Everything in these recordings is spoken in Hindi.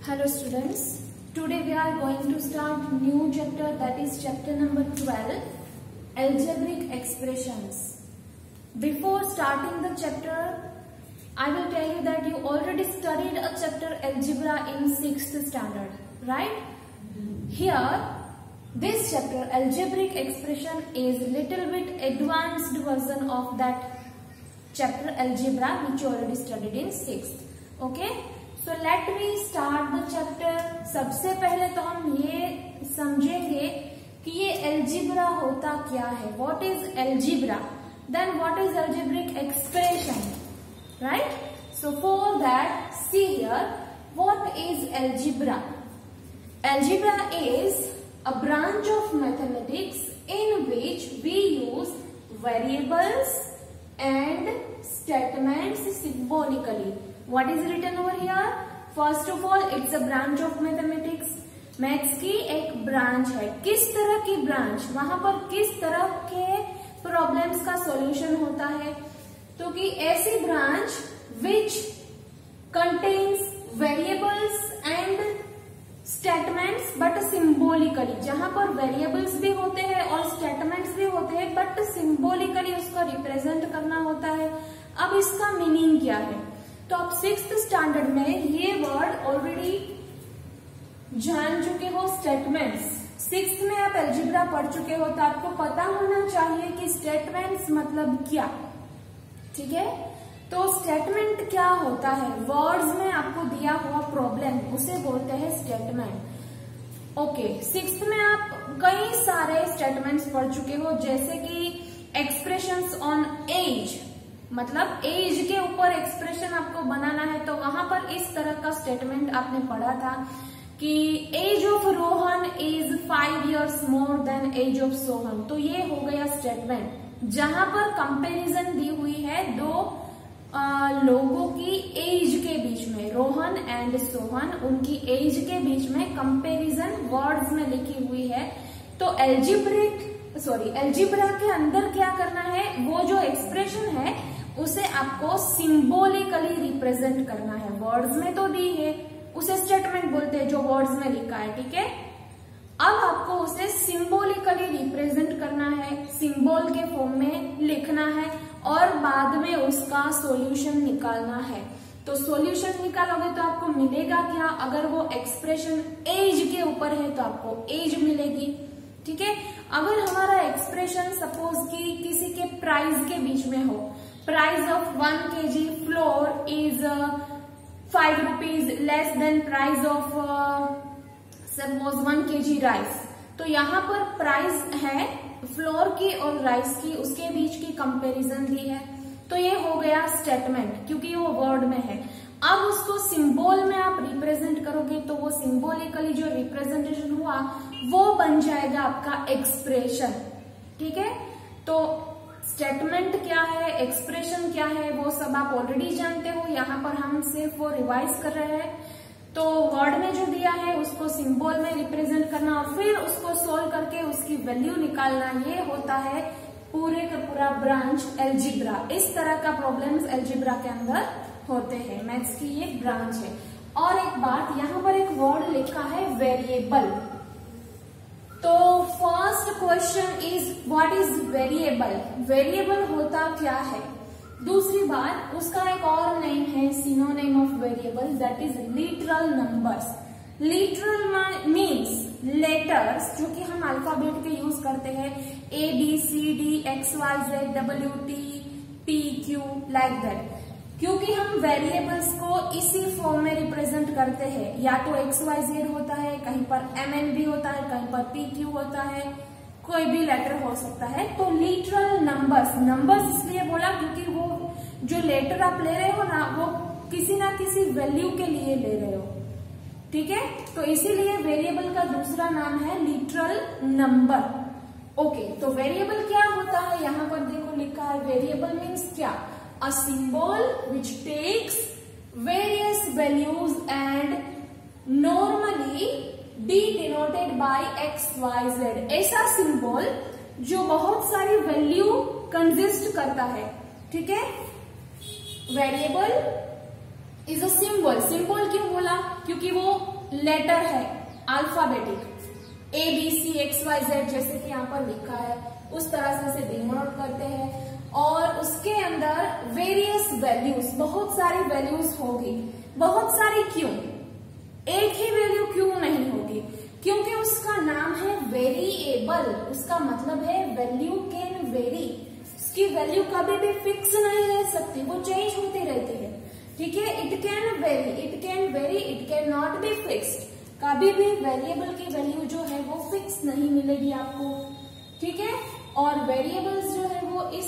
Hello students, today we are going to start new chapter, that is chapter number 12, algebraic expressions. Before starting the chapter, I will tell you that you already studied a chapter algebra in 6th standard, right? Here, this chapter algebraic expression is little bit advanced version of that chapter algebra which you already studied in 6th. Okay? So let me start the chapter. सबसे पहले तो हम ये समझेंगे कि ये algebra होता क्या है. What is algebra? Then what is algebraic expression? Right? So for that, see here, what is algebra? Algebra is a branch of mathematics in which we use variables and statements symbolically. What is written over here? First of all, it's a branch of mathematics. Maths की एक ब्रांच है. किस तरह की ब्रांच? वहां पर किस तरह के प्रॉब्लम्स का सॉल्यूशन होता है? तो कि ऐसी branch which contains variables and statements but symbolically, जहां पर वेरिएबल्स भी होते हैं और स्टेटमेंट्स भी होते हैं बट सिंबॉलिकली उसको रिप्रेजेंट करना होता है. अब इसका मीनिंग क्या है? तो आप 6th स्टैंडर्ड में ये वर्ड ऑलरेडी जान चुके हो, स्टेटमेंट्स. 6th में आप अलजेब्रा पढ़ चुके हो तो आपको पता होना चाहिए कि स्टेटमेंट्स मतलब क्या. ठीक है, तो स्टेटमेंट क्या होता है? वर्ड्स में आपको दिया हुआ प्रॉब्लम उसे बोलते हैं स्टेटमेंट. ओके, 6th में आप कई सारे स्टेटमेंट्स पढ़ चुके हो, जैसे कि एक्सप्रेशंस ऑन एज, मतलब एज के ऊपर एक्सप्रेशन आपको बनाना है, तो वहां पर इस तरह का स्टेटमेंट आपने पढ़ा था कि age of Rohan is 5 years more than age of Sohan. तो ये हो गया स्टेटमेंट जहां पर कंपैरिजन दी हुई है दो लोगों की एज के बीच में, रोहन एंड सोहन, उनकी एज के बीच में कंपैरिजन वर्ड्स में लिखी हुई है. तो अलजेब्रा के अंदर क्या करना है? वो जो एक्सप्रेशन है उसे आपको सिंबॉलिकली रिप्रेजेंट करना है. वर्ड्स में तो दी है, उसे स्टेटमेंट बोलते हैं जो वर्ड्स में लिखा है. ठीक है, अब आपको उसे सिंबॉलिकली रिप्रेजेंट करना है, सिंबल के फॉर्म में लिखना है और बाद में उसका सॉल्यूशन निकालना है. तो सॉल्यूशन निकालोगे तो आपको मिलेगा क्या? अगर वो एक्सप्रेशन एज के ऊपर है तो आपको एज मिलेगी. ठीक है, अगर हमारा एक्सप्रेशन सपोज कि किसी के प्राइस के बीच में हो, price of 1 kg floor is 5 rupees less than price of suppose 1 kg rice, तो यहाँ पर प्राइस है फ्लोर की और राइस की, उसके बीच की कंपैरिजन दी है. तो ये हो गया स्टेटमेंट क्योंकि वो वर्ड में है. अब उसको सिंबल में आप रिप्रेजेंट करोगे तो वो सिंबॉलिकली जो रिप्रेजेंटेशन हुआ वो बन जाएगा आपका एक्सप्रेशन. ठीक है, तो स्टेटमेंट क्या है, एक्सप्रेशन क्या है, वो सब आप ऑलरेडी जानते हो. यहाँ पर हम सिर्फ वो रिवाइज कर रहे हैं. तो वर्ड में जो दिया है उसको सिंबल में रिप्रेजेंट करना और फिर उसको सोल्व करके उसकी वैल्यू निकालना, ये होता है पूरे का पूरा ब्रांच अलजेब्रा. इस तरह का प्रॉब्लम्स अलजेब्रा के अंदर होते हैं. मैथ्स की ये ब्रांच है. और एक बात, यहाँ पर एक वर्ड लिखा है वेरिएबल. तो first question is what is variable? Variable होता क्या है? दूसरी बात, उसका एक और नेम है, synonym of variable, that is literal numbers. Literal means letters जो कि हम अल्फाबेट के यूज करते हैं, A B C D X Y Z W T P Q like that. क्योंकि हम वेरिएबल्स को इसी फॉर्म में रिप्रेजेंट करते हैं, या तो XYZ होता है, कहीं पर MN भी होता है, कहीं पर PQ होता है, कोई भी लेटर हो सकता है. तो लिटरल नंबर्स इसलिए बोला क्योंकि वो जो लेटर आप ले रहे हो ना, वो किसी ना किसी वैल्यू के लिए ले रहे हो. ठीक है, तो इसीलिए वेरिएबल का दूसरा नाम है लिटरल नंबर. ओके, तो वेरिएबल क्या होता है? यहाँ पर देखो लिखा है वेरिएबल मीन्स क्या? A symbol which takes various values and normally denoted by X, Y, Z. ऐसा सिंबल जो बहुत सारी वैल्यू कंसिस्ट करता है. ठीक है, variable is a symbol. Symbol क्यों बोला? क्योंकि वो लेटर है अल्फाबेटिक, ABCXYZ जैसे कि यहाँ पर लिखा है उस तरह से इसे डिनोट करते हैं। और उसके अंदर वेरियस वैल्यूज, बहुत सारी वैल्यूज होगी। बहुत सारी क्यों? एक ही वैल्यू क्यों नहीं होगी? क्योंकि उसका नाम है वेरिएबल। उसका मतलब है वैल्यू कैन वेरी। उसकी वैल्यू कभी भी फिक्स नहीं रह सकती, वो चेंज होती रहती है। ठीक है, it can very, it can very, it can not be fixed. कभी भी वेरिएबल की वैल्यू जो है वो फिक्स नहीं मिलेगी आपको। ठीक है, और वेरिएबल्स जो है वो इस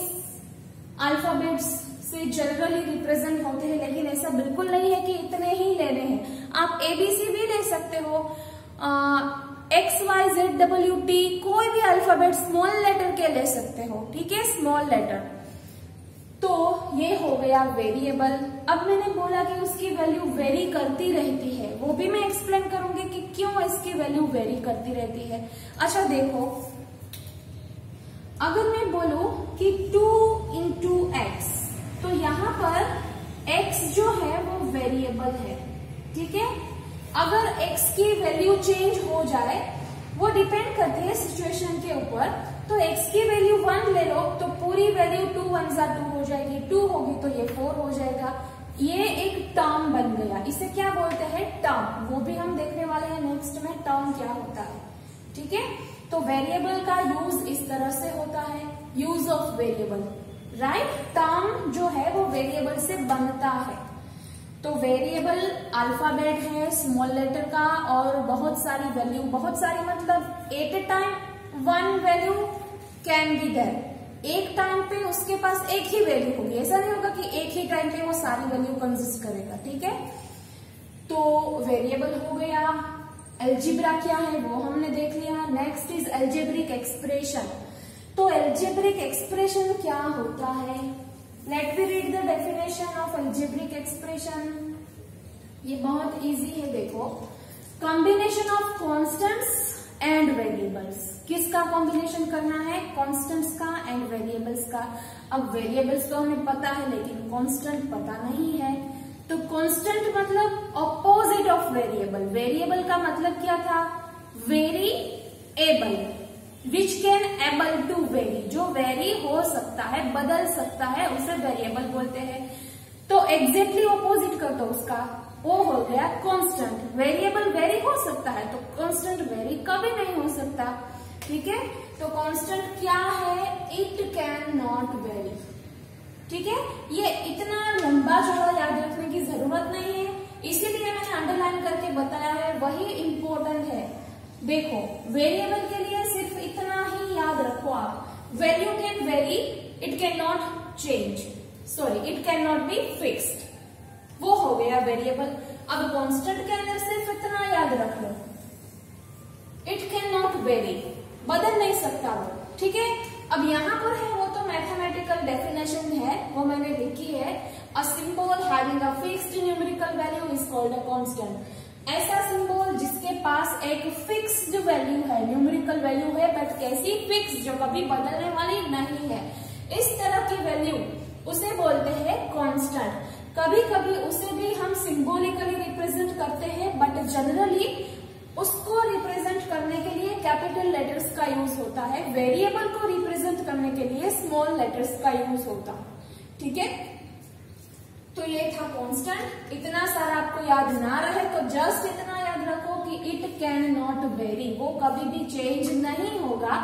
अल्फाबेट्स से जनरली रिप्रेजेंट होते हैं, लेकिन ऐसा बिल्कुल नहीं है कि इतने ही लेने हैं। आप ABC भी ले सकते हो, XYZWT, कोई भी अल्फाबेट स्मॉल लेटर के ले सकते हो। ठीक है, स्मॉल लेटर। तो ये हो गया वेरिएबल। अब मैंने बोला कि उसकी वैल्यू वेरी करती रहती है, वो भी मैं एक्सप्लेन करूंगी कि क्यों इसकी वैल्यू वेरी करती रहती है। अच्छा देखो, अगर मैं बोलूं कि 2 into x, तो यहाँ पर x जो है वो वेरिएबल है। ठीक है, अगर x की वैल्यू चेंज हो जाए, वो डिपेंड करती है सिचुएशन के ऊपर। तो x की वैल्यू 1 ले लो तो पूरी वैल्यू 2 1 जा 2 हो जाएगी, 2 होगी तो ये 4 हो जाएगा। ये एक टर्म बन गया। इसे क्या बोलते हैं? टर्म। वो भी हम देखने वाले हैं नेक्स्ट में, टर्म क्या होता है। ठीक है, तो वेरिएबल का यूज इस तरह से होता है, use of variable, right. Term जो है वो वेरिएबल से बनता है। तो वेरिएबल अल्फाबेट है स्मॉल लेटर का, और बहुत सारी वैल्यू, बहुत सारी मतलब at a time 1 value can be there. एक टाइम पे उसके पास एक ही वैल्यू होगी, ऐसा नहीं होगा कि एक ही टाइम पे वो सारी वैल्यू कंसिस्ट करेगा। ठीक है, तो वेरिएबल हो गया। एल्जेब्रा क्या है वो हमने देख लिया। Next is algebraic expression. तो एल्जेब्रिक एक्सप्रेशन क्या होता है? Let me read the definition of algebraic expression. ये बहुत इजी है, देखो। Combination of constants and variables. किसका कॉम्बिनेशन करना है? कॉन्स्टेंट्स का एंड वेरिएबल्स का। अब वेरिएबल्स तो हमें पता है, लेकिन कॉन्स्टेंट पता नहीं है। तो कॉन्स्टेंट मतलब ऑपोजिट ऑफ वेरिएबल। वेरिएबल का मतलब क्या था? Variable, which can able to vary, जो वेरी हो सकता है, बदल सकता है, उसे वेरिएबल बोलते हैं। तो एग्जैक्टली ऑपोजिट कर दो उसका, वो हो गया कांस्टेंट। वेरिएबल वेरी हो सकता है, तो कांस्टेंट वेरी कभी नहीं हो सकता। ठीक है, तो कांस्टेंट क्या है? It can not very. ठीक है, ये इतना लंबा चौड़ा याद रखने की जरूरत नहीं है, इसीलिए मैंने अंडरलाइन करके बताया है, वही इंपॉर्टेंट है। देखो, वेरिएबल के लिए सिर्फ इतना ही याद रखो आप, value can very, it can not change, sorry it can not be fixed, वो हो गया वेरिएबल। अब कांस्टेंट के अंदर सिर्फ इतना याद रख लो, इट कैन नॉट वेरी, बदल नहीं सकता वो। ठीक है, अब यहाँ पर है वो तो मैथमेटिकल डेफिनेशन है, वो मैंने लिखी है। A symbol having a fixed numerical value is called a constant. ऐसा सिंबल जिसके पास एक फिक्स्ड वैल्यू है, न्यूमेरिकल वैल्यू है, बट कैसी? फिक्स, जो कभी बदलने वाली नहीं है। इस तरह की वैल्यू उसे बोलते हैं कांस्टेंट। कभी कभी उसे भी हम सिंबॉलिकली रिप्रेजेंट करते हैं, बट जनरली उसको रिप्रेजेंट करने के लिए कैपिटल लेटर्स का यूज होता है, वेरिएबल को रिप्रेजेंट करने के लिए स्मॉल लेटर्स का यूज होता है। ठीक है, तो ये था कांस्टेंट। इतना सारा आपको याद ना रहे तो जस्ट इतना याद रखो कि इट कैन नॉट वेरी, वो कभी भी चेंज नहीं होगा,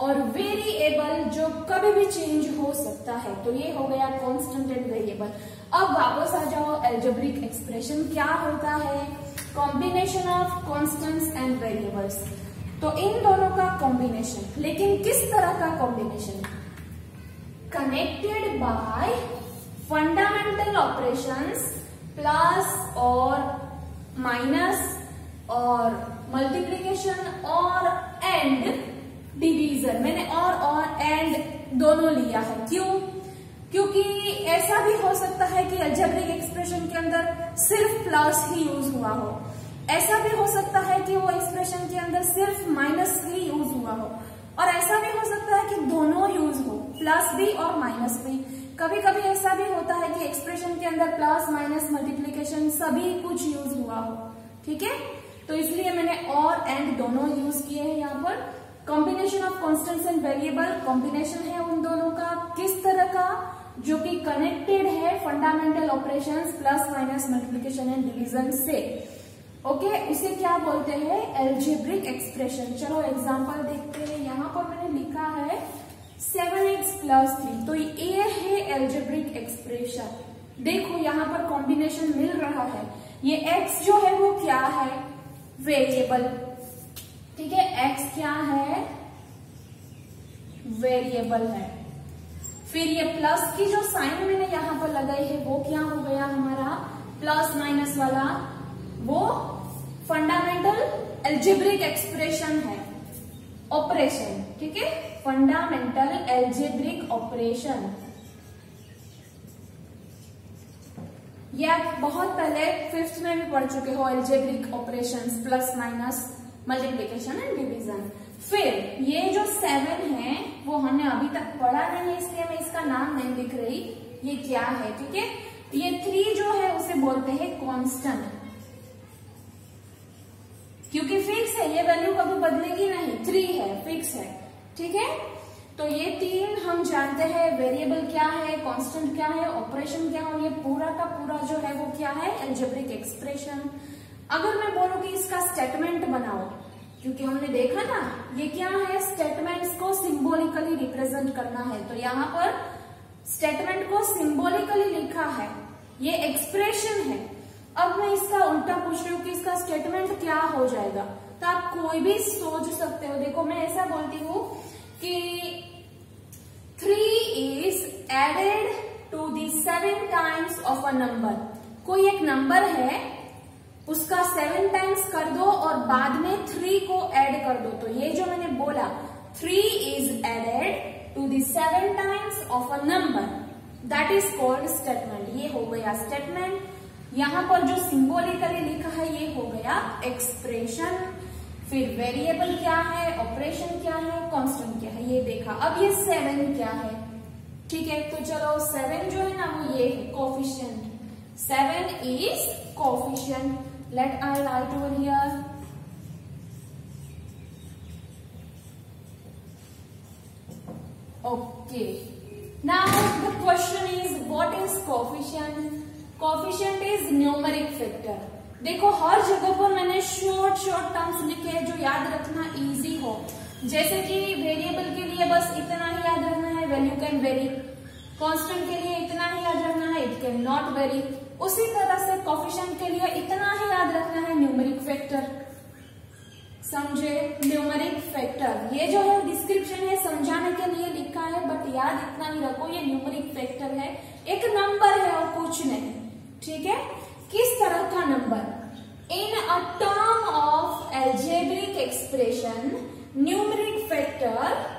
और वेरिएबल जो कभी भी चेंज हो सकता है। तो ये हो गया कांस्टेंट एंड वेरिएबल। अब वापस आ जाओ, एल्जेब्रिक एक्सप्रेशन क्या होता है? Combination of constants and variables. तो इन दोनों का कॉम्बिनेशन, लेकिन किस तरह का combination? Connected by fundamental operations, plus और माइनस और मल्टीप्लिकेशन और एंड डिवीजन। मैंने और एंड दोनों लिया है, क्यों? क्योंकि ऐसा भी हो सकता है कि अलजेब्रिक एक्सप्रेशन के अंदर सिर्फ प्लस ही यूज हुआ हो, ऐसा भी हो सकता है कि वो एक्सप्रेशन के अंदर सिर्फ माइनस ही यूज हुआ हो, और ऐसा भी हो सकता है कि दोनों यूज हो, प्लस भी और माइनस भी। कभी कभी ऐसा भी होता है कि एक्सप्रेशन के अंदर प्लस माइनस मल्टीप्लीकेशन सभी कुछ यूज हुआ हो, ठीक है। तो इसलिए मैंने और एंड दोनों यूज किए हैं यहाँ पर। Combination of constants and variable, combination है उन दोनों का, किस तरह का, जो कि कनेक्टेड है fundamental operations plus minus multiplication and division से। ओके, उसे क्या बोलते हैं, एल्जेब्रिक एक्सप्रेशन। चलो एग्जांपल देखते हैं। यहाँ पर मैंने लिखा है 7x + 3, तो ये है एल्जेब्रिक एक्सप्रेशन। देखो यहाँ पर कॉम्बिनेशन मिल रहा है। ये x जो है वो क्या है, वेरिएबल, ठीक है। x क्या है, वेरिएबल है। फिर ये प्लस की जो साइन मैंने यहाँ पर लगाई है वो क्या हो गया हमारा, प्लस माइनस वाला, वो फंडामेंटल एल्जेब्रिक एक्सप्रेशन है, ऑपरेशन, ठीक है, फंडामेंटल एल्जेब्रिक ऑपरेशन। ये आप बहुत पहले 5th में भी पढ़ चुके हो, algebraic operations plus minus multiplication and division. फिर ये जो 7 है वो हमने अभी तक पढ़ा नहीं है, इसलिए मैं इसका नाम नहीं लिख रही, ये क्या है, ठीक है। ये 3 जो है उसे बोलते हैं कांस्टेंट, क्योंकि फिक्स है, ये वैल्यू कभी बदलेगी नहीं, 3 है, फिक्स है, ठीक है। तो ये 3 हम जानते हैं, वेरिएबल क्या है, कांस्टेंट क्या है, ऑपरेशन क्या है, ये पूरा का पूरा जो है वो क्या है, एल्जेब्रिक एक्सप्रेशन। अगर मैं बोलूं कि इसका स्टेटमेंट बनाओ, क्योंकि हमने देखा ना ये क्या है, स्टेटमेंट्स को सिंबॉलिकली रिप्रेजेंट करना है, तो यहाँ पर स्टेटमेंट को सिंबॉलिकली लिखा है, ये एक्सप्रेशन है। अब मैं इसका उल्टा पूछ रही हूँ कि इसका स्टेटमेंट क्या हो जाएगा, तो आप कोई भी सोच सकते हो। देखो मैं ऐसा बोलती हूँ कि 3 is added to the 7 times of a number। कोई एक नंबर है, उसका 7 टाइम्स कर दो और बाद में 3 को ऐड कर दो। तो ये जो मैंने बोला 3 is added to the 7 times of a number, that is called statement। ये हो गया स्टेटमेंट। यहाँ पर जो सिंबॉलिकली लिखा है ये हो गया एक्सप्रेशन। फिर वेरिएबल क्या है, ऑपरेशन क्या है, कांस्टेंट क्या है, ये देखा। अब ये 7 क्या है, ठीक है। तो चलो 7 जो है ना वो ये है coefficient, 7 is coefficient. Let I write over here. Okay. Now the question is, what is coefficient? Coefficient is numeric factor. देखो हर जगह पर मैंने शॉर्ट टर्म्स लिखे हैं जो याद रखना इजी हो। जैसे कि वेरिएबल के लिए बस इतना ही याद रखना है, वैल्यू कैन वेरी। कांस्टेंट के लिए इतना ही याद रखना है, इट कैन नॉट वेरी। उसी तरह से कोफिशिएंट के लिए इतना ही याद रखना है, न्यूमेरिक फैक्टर। समझे, न्यूमेरिक फैक्टर ये जो है डिस्क्रिप्शन है, समझाने के लिए लिखा है, बट याद इतना ही रखो, ये न्यूमेरिक फैक्टर है, एक नंबर है और कुछ नहीं, ठीक है। किस तरह का number, in a term of algebraic expression numeric factor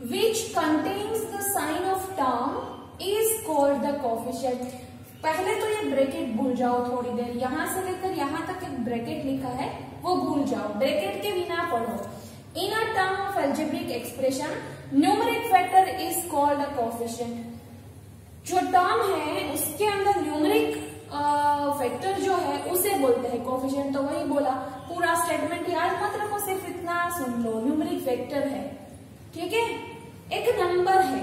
which contains the sign of term is called the coefficient। पहले तो ये ब्रैकेट भूल जाओ थोड़ी देर, यहां से लेकर यहां तक एक ब्रैकेट लिखा है वो भूल जाओ, ब्रैकेट के बिना पढ़ो। In a term of algebraic expression numeric factor is called a coefficient. जो टर्म है उसके अंदर न्यूमेरिक फैक्टर जो है उसे बोलते हैं कोफिशिएंट। तो वही बोला, पूरा स्टेटमेंट याद मत रखो, सिर्फ इतना सुन लो, न्यूमेरिक फैक्टर है, ठीक है, एक नंबर है।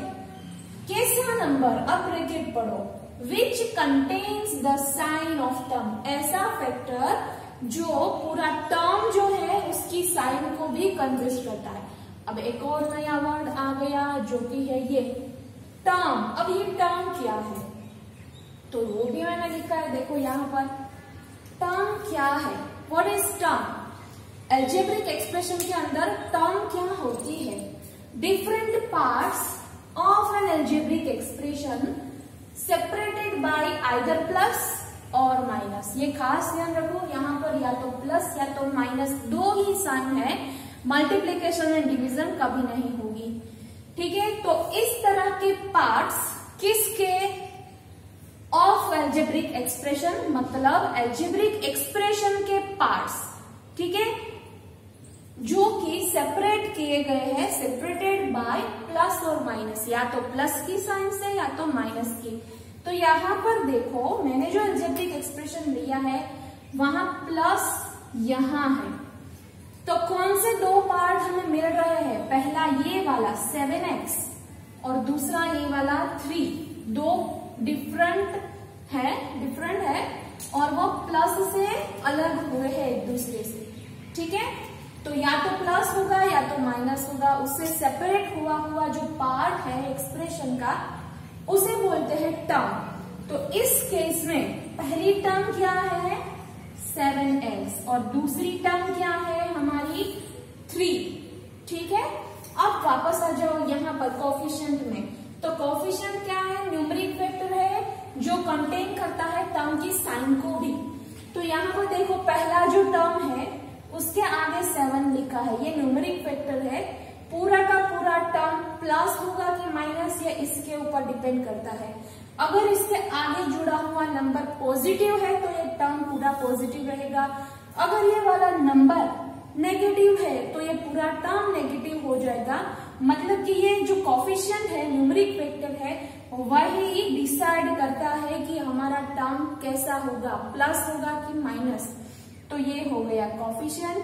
कैसा नंबर, अब ब्रैकेट पढ़ो, which contains the sign of term, ऐसा फैक्टर जो पूरा टर्म जो है उसकी साइन को भी कंसिस्ट करता है। अब एक और नया वर्ड आ गया जो कि है ये टर्म। अब ये टर्म क्या है, तो वो भी मैंने लिखा है, देखो यहाँ पर टर्म क्या है, what is term. Algebraic expression के अंदर टर्म क्या होती है, different parts of an algebraic expression separated by either plus or minus। ये खास ध्यान रखो, यहाँ पर या तो प्लस या तो माइनस, दो ही साइन है, मल्टीप्लिकेशन एंड डिवीजन कभी नहीं होगी, ठीक है। तो इस तरह के पार्ट्स किसके, ऑफ एल्जेब्रिक एक्सप्रेशन, मतलब एल्जेब्रिक एक्सप्रेशन के पार्ट्स, ठीक है, जो कि सेपरेट किए गए हैं, सेपरेटेड बाय प्लस और माइनस, या तो प्लस की साइन से या तो माइनस की। तो यहाँ पर देखो मैंने जो अलजेब्रिक एक्सप्रेशन लिया है वहां प्लस यहाँ है, तो कौन से दो पार्ट हमें मिल रहे हैं? पहला ये वाला 7x और दूसरा ये वाला 3, दो डिफरेंट है और वो प्लस से अलग हुए हैं एक दूसरे से, ठीक है। तो या तो प्लस होगा या तो माइनस होगा, उससे सेपरेट हुआ जो पार्ट है एक्सप्रेशन का उसे बोलते हैं टर्म। तो इस केस में पहली टर्म क्या है? 7x और दूसरी टर्म क्या है हमारी? 3, ठीक है। अब वापस आ जाओ यहाँ पर कोफिशिएंट में। तो कोफिशिएंट क्या है? न्यूमेरिक वेक्टर है जो कंटेन करता है टर्म की साइन को भी। तो यहाँ पर देखो पहला जो टर्म है उसके आगे 7 लिखा है, ये न्यूमेरिक वेक्टर है। पूरा का पूरा टर्म प्लस होगा कि माइनस, या इसके ऊपर डिपेंड करता है। अगर इसके आगे जुड़ा हुआ नंबर पॉजिटिव है तो ये टर्म पूरा पॉजिटिव रहेगा, अगर ये वाला नंबर नेगेटिव है तो ये पूरा टर्म नेगेटिव हो जाएगा। मतलब कि ये जो कोफिशिएंट है, न्यूमेरिक वेक्टर है, वही डिसाइड करता है कि हमारा टर्म कैसा होगा, प्लस होगा कि माइनस। तो ये हो गया कोफिशिएंट।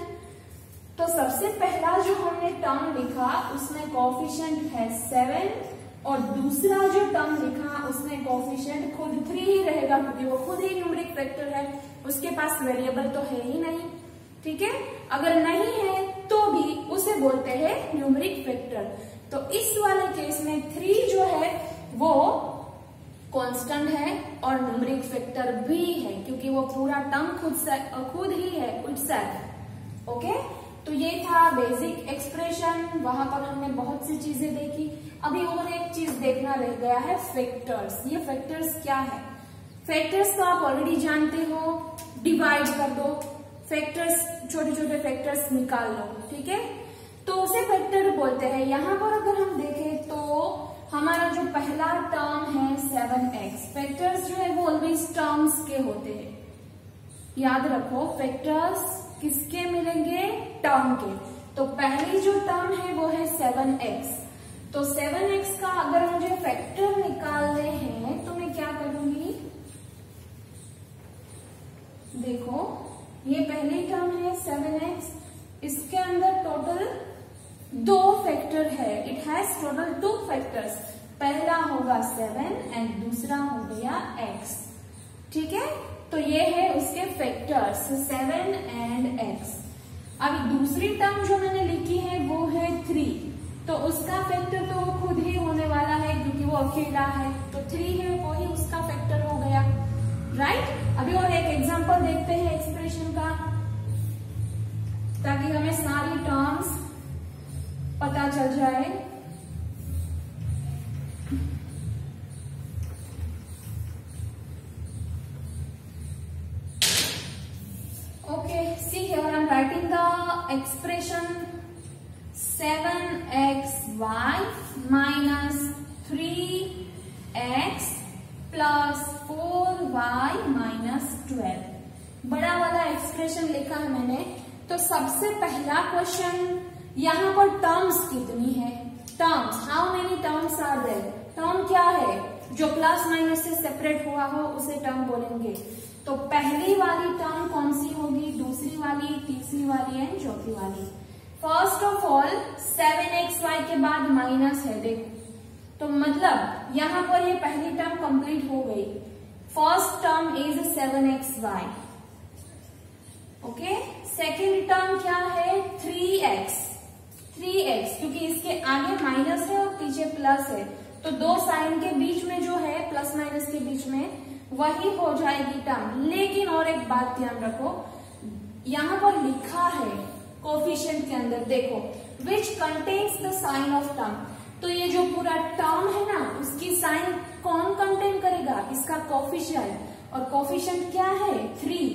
तो सबसे पहला जो हमने टर्म लिखा उसमें कोफिशिएंट है 7 और दूसरा जो टर्म लिखा उसमें कोफिशिएंट खुद 3 ही रहेगा क्योंकि वो खुद ही न्यूमेरिक वेक्टर है, उसके पास वेरिएबल तो है ही नहीं, ठीक है। अगर नहीं है तो भी उसे बोलते हैं न्यूमेरिक वेक्टर। तो इस वाले केस में 3 जो है वो कांस्टेंट है और न्यूमेरिक वेक्टर भी है क्योंकि वो पूरा टर्म खुद ही है इटसेल्फ। ओके, तो ये था बेसिक एक्सप्रेशन, वहां पर हमने बहुत सी चीजें देखी। अभी और एक चीज देखना रह गया है, फैक्टर्स। ये फैक्टर्स क्या है? फैक्टर्स तो आप ऑलरेडी जानते हो, डिवाइड कर दो, फैक्टर्स छोटे छोटे फैक्टर्स निकाल लो, ठीक है। तो उसे फैक्टर बोलते हैं। यहाँ पर अगर हम देखें तो हमारा जो पहला टर्म है 7x, फैक्टर्स जो है वो ऑलवेज टर्म्स के होते हैं, याद रखो। फैक्टर्स किसके मिलेंगे? टर्म के। तो पहली जो टर्म है वो है 7x। तो 7x का अगर मुझे फैक्टर निकालने हैं तो मैं क्या करूंगी? देखो ये पहली टर्म है 7x, इसके अंदर टोटल 2 फैक्टर है, इट हैज टोटल 2 फैक्टर्स। पहला होगा 7 एंड दूसरा हो गया x, ठीक है। तो ये है उसके फैक्टर्स 7 एंड x। अभी दूसरी टर्म जो मैंने लिखी है वो है 3, तो उसका फैक्टर तो वो खुद ही होने वाला है क्योंकि वो अकेला है, तो 3 है वो ही उसका फैक्टर हो गया, राइट। अभी और एक एग्जांपल देखते हैं एक्सप्रेशन का ताकि हमें सारी टर्म्स पता चल जाए। Okay, see here I am writing the expression 7xy minus 3x plus 4y minus 12। बड़ा वाला एक्सप्रेशन लिखा है मैंने। तो सबसे पहला क्वेश्चन यहाँ पर टर्म्स कितनी है? Terms, how many terms are there? Term क्या है? जो प्लस माइनस से सेपरेट हुआ हो उसे टर्म बोलेंगे। तो पहली वाली टर्म कौन सी होगी? दूसरी वाली, तीसरी वाली एंड चौथी वाली। फर्स्ट ऑफ ऑल 7xy के बाद माइनस है, देखो तो मतलब यहाँ पर ये पहली टर्म कंप्लीट हो गई। First term is 7xy, okay. Second term क्या है? 3x क्योंकि इसके आगे माइनस है और पीछे प्लस है, तो दो साइन के बीच में जो है प्लस माइनस के बीच में वही हो जाएगी टर्म। लेकिन और एक बात ध्यान रखो, यहाँ पर लिखा है कोफिशिएंट के अंदर, देखो which contains the sign of term. तो ये जो पूरा टर्म है ना उसकी साइन कौन कंटेन करेगा? इसका कोफिशिएंट। और कोफिशिएंट क्या है? 3।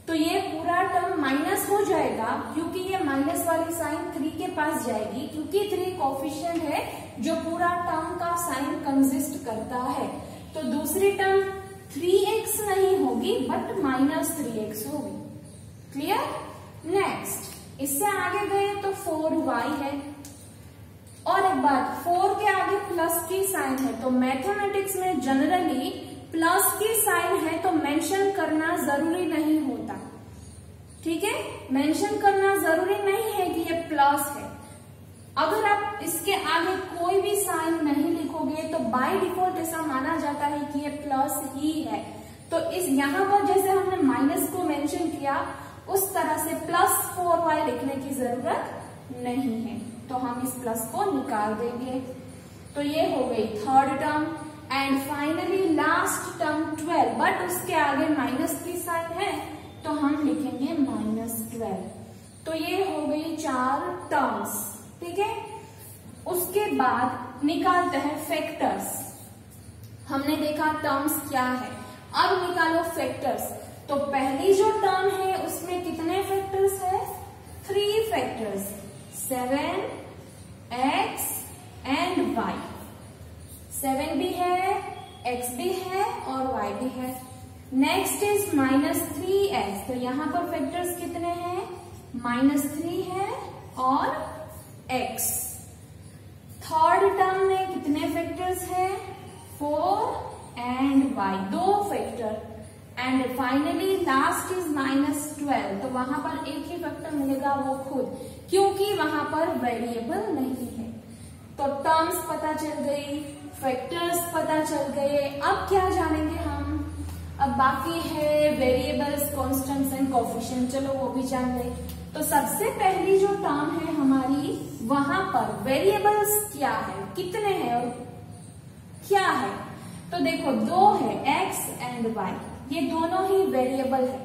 तो ये पूरा टर्म माइनस हो जाएगा क्योंकि ये माइनस वाली साइन 3 के पास जाएगी, क्योंकि 3 कोफिशिएंट है जो पूरा टर्म का साइन कंसिस्ट करता है। तो दूसरी टर्म 3x नहीं होगी बट -3x होगी। क्लियर? नेक्स्ट इससे आगे गए तो 4y है। और एक बात, 4 के आगे प्लस की साइन है, तो मैथमेटिक्स में जनरली प्लस की साइन है तो मेंशन करना जरूरी नहीं होता। ठीक है, मेंशन करना जरूरी नहीं है कि ये प्लस है। अगर आप इसके आगे कोई भी साइन नहीं लिखोगे तो बाय डिफॉल्ट ऐसा माना जाता है कि ये प्लस ही है। तो इस यहाँ पर जैसे हमने माइनस को मेंशन किया उस तरह से प्लस 4y लिखने की जरूरत नहीं है, तो हम इस प्लस को निकाल देंगे। तो ये हो गई third term. And finally last term 12, but उसके आगे माइनस की साइन है तो हम लिखेंगे -12। तो ये हो गई 4 टर्म्स। ठीक है, उसके बाद निकालते हैं फैक्टर्स। हमने देखा टर्म्स क्या है, अब निकालो फैक्टर्स। तो पहली जो टर्म है उसमें कितने फैक्टर्स है? 3 फैक्टर्स, 7, x एंड y। 7 भी है, x भी है और y भी है। Next is -3x। तो यहाँ पर फैक्टर्स कितने हैं? -3 है और x। थर्ड टर्म में कितने फैक्टर्स हैं? 4 and y, 2 factor. And finally last is -12। तो वहां पर एक ही फैक्टर मिलेगा, वो खुद, क्योंकि वहां पर वेरिएबल नहीं है। तो टर्म्स पता चल गई, फैक्टर्स पता चल गए। अब क्या जानेंगे हम? अब बाकी है वेरिएबल्स, कांस्टेंट्स एंड कोएफिशिएंट। चलो वो भी जान गए। तो सबसे पहली जो टर्म है हमारी, वहां पर वेरिएबल्स क्या है, कितने हैं और क्या है? तो देखो 2 है, x एंड y, ये दोनों ही वेरिएबल है।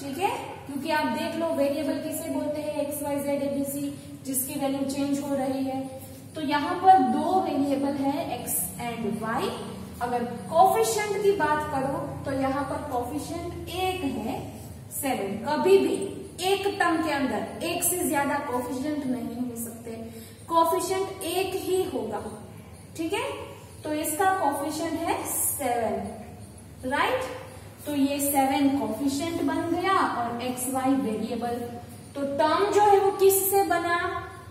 ठीक है, क्योंकि आप देख लो वेरिएबल किसे बोलते हैं? x, y, z, abc, जिसकी वैल्यू चेंज हो रही है। तो यहाँ पर 2 वेरिएबल है x एंड y। अगर कोएफिशिएंट की बात करो तो यहाँ पर कोएफिशिएंट 1 है, 7। कभी भी एक टर्म के अंदर एक से ज्यादा कोएफिशिएंट नहीं हो सकते, कोएफिशिएंट 1 ही होगा। ठीक है, तो इसका कोएफिशिएंट है 7, राइट। तो ये 7 कोएफिशिएंट बन गया और x y वेरिएबल। तो टर्म जो है वो किससे बना?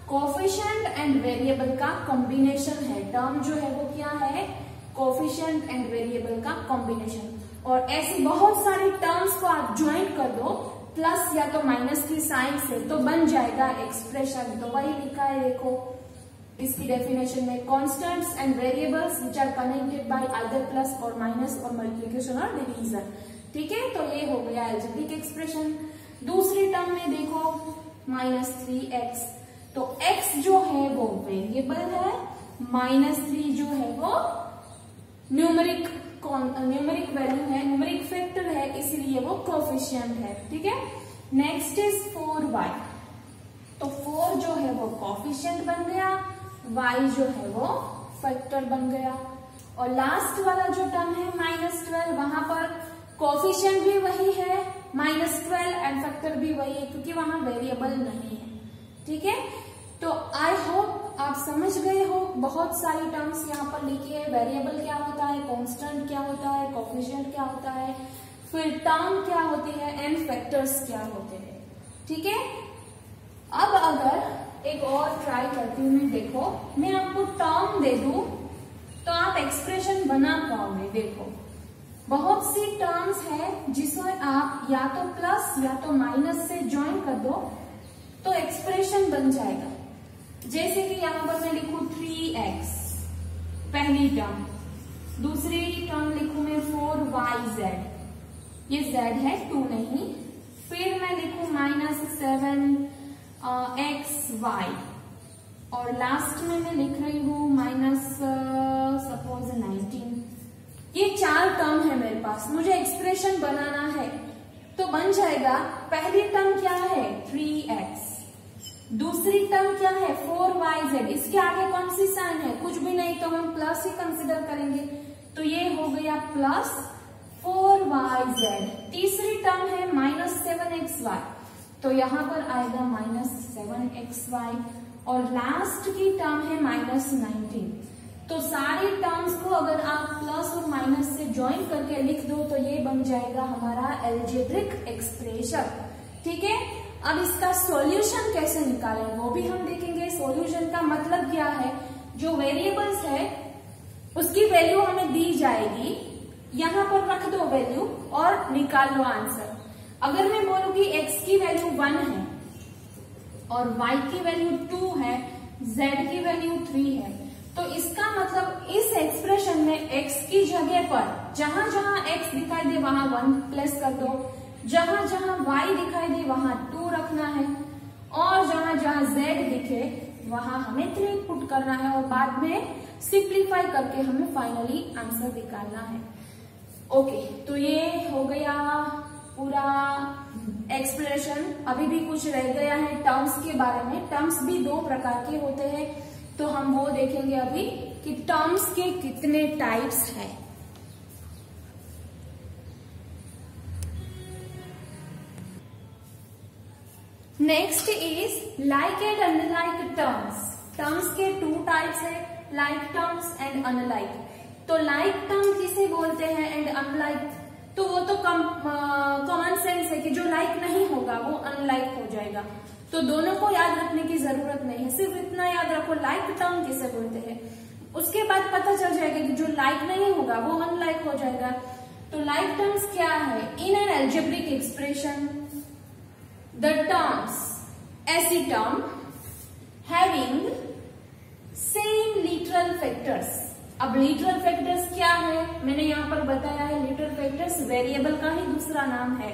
कोएफिशिएंट एंड वेरिएबल का कॉम्बिनेशन है। टर्म जो है वो क्या है? कोएफिशिएंट एंड वेरिएबल का कॉम्बिनेशन। और ऐसी बहुत सारी टर्म्स को आप ज्वाइन कर दो प्लस या तो माइनस की साइन से, तो बन जाएगा एक्सप्रेशन। तो वही लिखा है, देखो इसकी डेफिनेशन में, constants and variables which are connected by either plus और माइनस और मल्टीप्लिकेशन और डिवीजन। ठीक है, तो ये हो गया अलजेब्रिक एक्सप्रेशन। दूसरी टर्म में देखो -3x। तो x जो है वो वेरिएबल है, -3 जो है वो न्यूमेरिक वैल्यू है, न्यूमेरिक फैक्टर है, इसीलिए वो कोएफिशिएंट है। ठीक है, नेक्स्ट इज 4y। तो 4 जो है वो कोएफिशिएंट बन गया, y जो है वो फैक्टर बन गया। और लास्ट वाला जो टर्म है -12, वहां पर कोएफिशिएंट भी वही है, -12 एंड फैक्टर भी वही है, क्योंकि वहां वेरिएबल नहीं है। ठीक है, तो आई होप आप समझ गए हो। बहुत सारी टर्म्स यहाँ पर लिखी है, वेरिएबल क्या होता है, कांस्टेंट क्या होता है, कोएफिशिएंट क्या होता है, फिर टर्म क्या होती है एंड फैक्टर्स क्या होते हैं। ठीक है, अब अगर एक और ट्राई करती हूँ मैं, देखो मैं आपको टर्म दे दूं तो आप एक्सप्रेशन बना पाओगे। देखो बहुत सी टर्म्स है जिसमें आप या तो प्लस या तो माइनस से ज्वाइन कर दो तो एक्सप्रेशन बन जाएगा। जैसे कि यहाँ पर मैं लिखूं 3x पहली टर्म, दूसरी टर्म लिखूं मैं 4yz, ये z है 2 नहीं। फिर मैं लिखूं -7xy और लास्ट में मैं लिख रही हूं सपोज 19। ये 4 टर्म है मेरे पास, मुझे एक्सप्रेशन बनाना है तो बन जाएगा। पहली टर्म क्या है? 3x। दूसरी टर्म क्या है? 4yz। इसके आगे कौन सी साइन है? कुछ भी नहीं, तो हम प्लस ही कंसिडर करेंगे। तो ये हो गया प्लस 4yz। तीसरी टर्म है -7xy, तो यहाँ पर आएगा -7xy। और लास्ट की टर्म है -19। तो सारी टर्म्स को अगर आप प्लस और माइनस से ज्वाइन करके लिख दो तो ये बन जाएगा हमारा अलजेब्रिक एक्सप्रेशन। ठीक है, अब इसका सॉल्यूशन कैसे निकालें वो भी हम देखेंगे। सॉल्यूशन का मतलब क्या है, जो वेरिएबल्स है उसकी वैल्यू हमें दी जाएगी, यहां पर रख दो वैल्यू और निकाल लो आंसर। अगर मैं बोलूं कि x की वैल्यू 1 है और y की वैल्यू 2 है, z की वैल्यू 3 है, तो इसका मतलब इस एक्सप्रेशन में x की जगह पर जहां जहां x दिखाई दे वहां 1 प्लस कर दो, जहां जहां y दिखाई दे वहां 2 रखना है, और जहां जहां z दिखे वहां हमें 3 पुट करना है, और बाद में सिंप्लीफाई करके हमें फाइनली आंसर निकालना है। ओके, तो ये हो गया पूरा एक्सप्लेनेशन। अभी भी कुछ रह गया है टर्म्स के बारे में। टर्म्स भी 2 प्रकार के होते हैं, तो हम वो देखेंगे अभी कि टर्म्स के कितने टाइप्स हैं। Next is like and unlike terms. Terms के 2 टाइप्स है, लाइक टर्म्स एंड अनलाइक। तो लाइक टर्म किसे बोलते हैं एंड अनलाइक, तो वो तो कॉमन सेंस है कि जो लाइक नहीं होगा वो अनलाइक हो जाएगा, तो दोनों को याद रखने की जरूरत नहीं है, सिर्फ इतना याद रखो लाइक टर्म किसे बोलते हैं। उसके बाद पता चल जाएगा कि जो लाइक नहीं होगा वो अनलाइक हो जाएगा। तो लाइक टर्म्स क्या है, in an algebraic expression the terms ऐसी term having same literal factors. अब लिटरल फैक्टर्स क्या है, मैंने यहाँ पर बताया है, लिटरल फैक्टर्स वेरिएबल का ही दूसरा नाम है।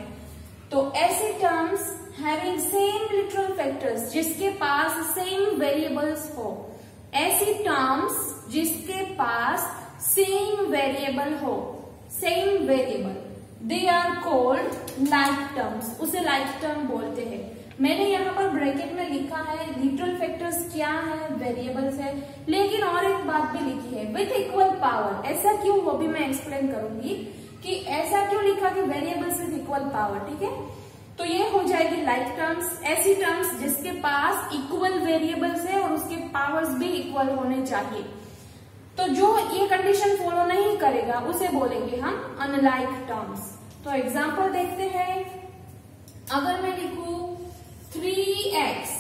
तो ऐसे terms having same literal factors, जिसके पास सेम वेरिएबल्स हो, ऐसी टर्म्स जिसके पास सेम वेरिएबल हो, same variable, they are called like terms, उसे लाइक टर्म बोलते हैं। मैंने यहाँ पर ब्रैकेट में लिखा है लिटरल फैक्टर्स क्या है, वेरिएबल्स है, लेकिन और एक बात भी लिखी है विथ इक्वल पावर। ऐसा क्यों, वो भी मैं एक्सप्लेन करूंगी कि ऐसा क्यों लिखा कि वेरिएबल्स विथ इक्वल पावर, ठीक है। तो ये हो जाएगी लाइक टर्म्स, ऐसी टर्म्स जिसके पास इक्वल वेरिएबल्स है और उसके पावर्स भी इक्वल होने चाहिए। तो जो ये कंडीशन फॉलो नहीं करेगा उसे बोलेंगे हम अनलाइक टर्म्स। तो एग्जाम्पल देखते हैं। अगर मैं लिखूं 3x,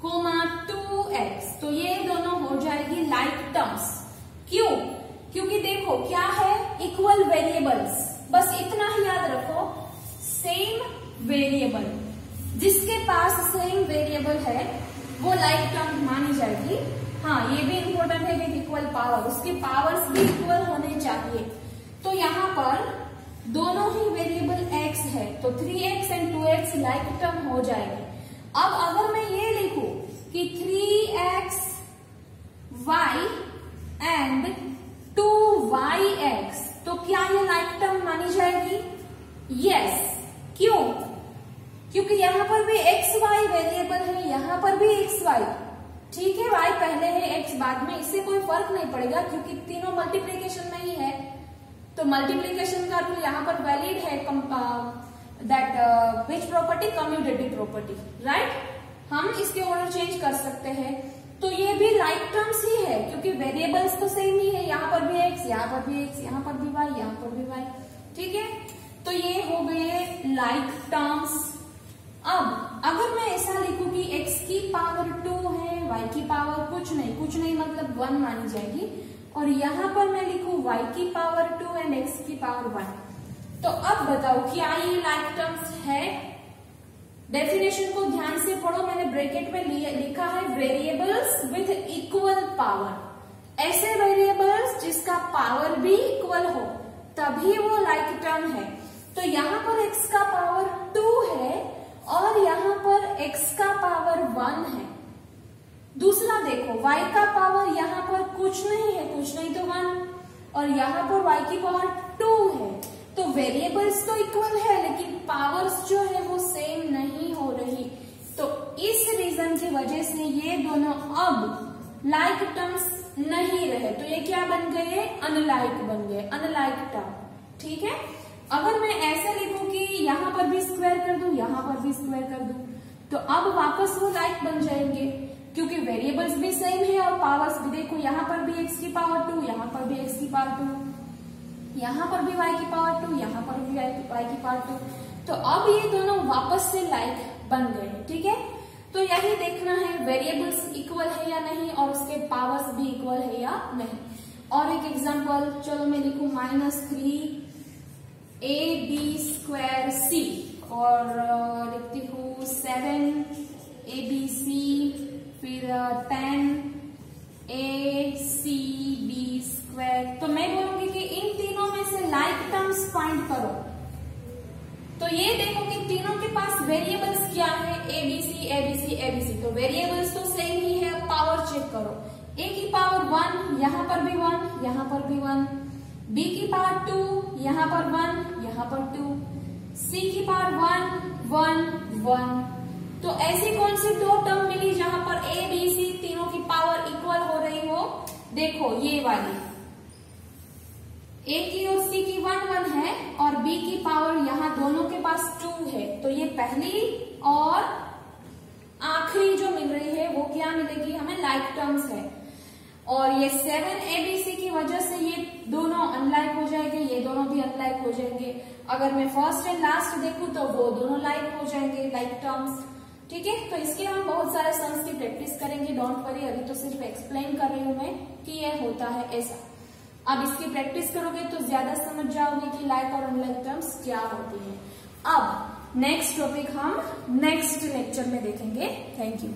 2x, तो ये दोनों हो जाएगी लाइक टर्म्स। क्यों, क्योंकि देखो क्या है, इक्वल वेरिएबल्स, बस इतना ही याद रखो, सेम वेरिएबल, जिसके पास सेम वेरिएबल है वो लाइक टर्म मानी जाएगी। हाँ, ये भी इंपॉर्टेंट है कि इक्वल पावर, उसके पावर्स भी इक्वल होने चाहिए। तो यहाँ पर दोनों ही वेरिएबल x है, तो 3x and 2x like term हो जाएगी। अब अगर मैं ये लिखूं कि 3x y एंड 2yx, तो क्या ये लाइक टर्म मानी जाएगी? यस। क्यों? क्योंकि यहाँ पर भी xy वेरिएबल है, यहाँ पर भी xy, ठीक है, y पहले है x बाद में, इससे कोई फर्क नहीं पड़ेगा क्योंकि तीनों मल्टीप्लीकेशन में ही है। तो मल्टीप्लीकेशन का रूल यहाँ पर वैलिड है, that which property, commutative property, right. हम इसके ऑर्डर चेंज कर सकते हैं। तो ये भी लाइक टर्म्स ही है क्योंकि वेरिएबल्स तो सेम ही है, यहाँ पर भी x, यहाँ पर भी x, यहाँ पर भी y, यहाँ पर भी y, ठीक है। तो ये हो गए लाइक टर्म्स। अब अगर मैं ऐसा लिखूं कि x की पावर 2 है, y की पावर कुछ नहीं मतलब 1 मानी जाएगी, और यहाँ पर मैं लिखूं y की पावर 2 एंड x की पावर 1, तो अब बताओ क्या ये लाइक टर्म्स है? डेफिनेशन को ध्यान से पढ़ो, मैंने ब्रैकेट में लिखा है वेरिएबल्स विथ इक्वल पावर। ऐसे वेरिएबल्स जिसका पावर भी इक्वल हो तभी वो लाइक टर्म है। तो यहाँ पर x का पावर 2 है और यहाँ पर x का पावर 1 है। दूसरा देखो, y का पावर यहाँ पर कुछ नहीं तो 1, और यहाँ पर y की पावर 2 है। तो वेरिएबल्स तो इक्वल है लेकिन पावर्स जो है वो सेम नहीं हो रही। तो इस रीजन की वजह से ये दोनों अब लाइक टर्म्स नहीं रहे, तो ये क्या बन गए? अनलाइक बन गए, अनलाइक टर्म, ठीक है। अगर मैं ऐसे लिखूं कि यहाँ पर भी स्क्वायर कर दूं, यहाँ पर भी स्क्वायर कर दूं, तो अब वापस वो लाइक बन जाएंगे क्योंकि वेरिएबल्स भी सेम है और पावर्स भी। देखो यहाँ पर भी x की पावर 2, यहाँ पर भी x की पावर 2, यहाँ पर भी y की पावर 2, यहाँ पर भी y की पावर 2, तो अब ये दोनों वापस से लाइक बन गए। ठीक है, तो यही देखना है वेरिएबल्स इक्वल है या नहीं और उसके पावर्स भी इक्वल है या नहीं। और एक एग्जांपल, चलो मैं लिखूं -3ab² और लिखती हूँ 7abc, फिर 10acb²। तो मैं बोलूंगी कि इन तीनों में से लाइक टर्म्स फाइंड करो। तो ये देखो कि तीनों के पास वेरिएबल्स क्या है, एबीसी एबीसी एबीसी। तो वेरिएबल्स तो सेम ही है, पावर चेक करो। ए की पावर 1, यहां पर भी 1, यहां पर भी 1। बी की पावर 2, यहां पर 1, यहां पर 2। सी की पावर 1 1 1। तो ऐसी कौन सी दो टर्म मिली जहां पर ए बी सी तीनों की पावर इक्वल हो रही हो? देखो ये वाली, ए की और सी की 1 1 है और बी की पावर यहाँ दोनों के पास 2 है। तो ये पहली और आखिरी जो मिल रही है वो क्या मिलेगी हमें? लाइक टर्म्स है। और ये 7abc की वजह से ये दोनों अनलाइक हो जाएंगे, ये दोनों भी अनलाइक हो जाएंगे। अगर मैं फर्स्ट एंड लास्ट देखूं तो वो दोनों लाइक हो जाएंगे, लाइक टर्म्स। ठीक है, तो इसके हम बहुत सारे सम्स की प्रैक्टिस करेंगे, डोंट वरी। अभी तो सिर्फ एक्सप्लेन कर रही हूं मैं कि ये होता है ऐसा। अब इसकी प्रैक्टिस करोगे तो ज्यादा समझ जाओगे कि लाइक और अनलाइक टर्म्स क्या होती है। अब नेक्स्ट टॉपिक हम नेक्स्ट लेक्चर में देखेंगे। Thank you.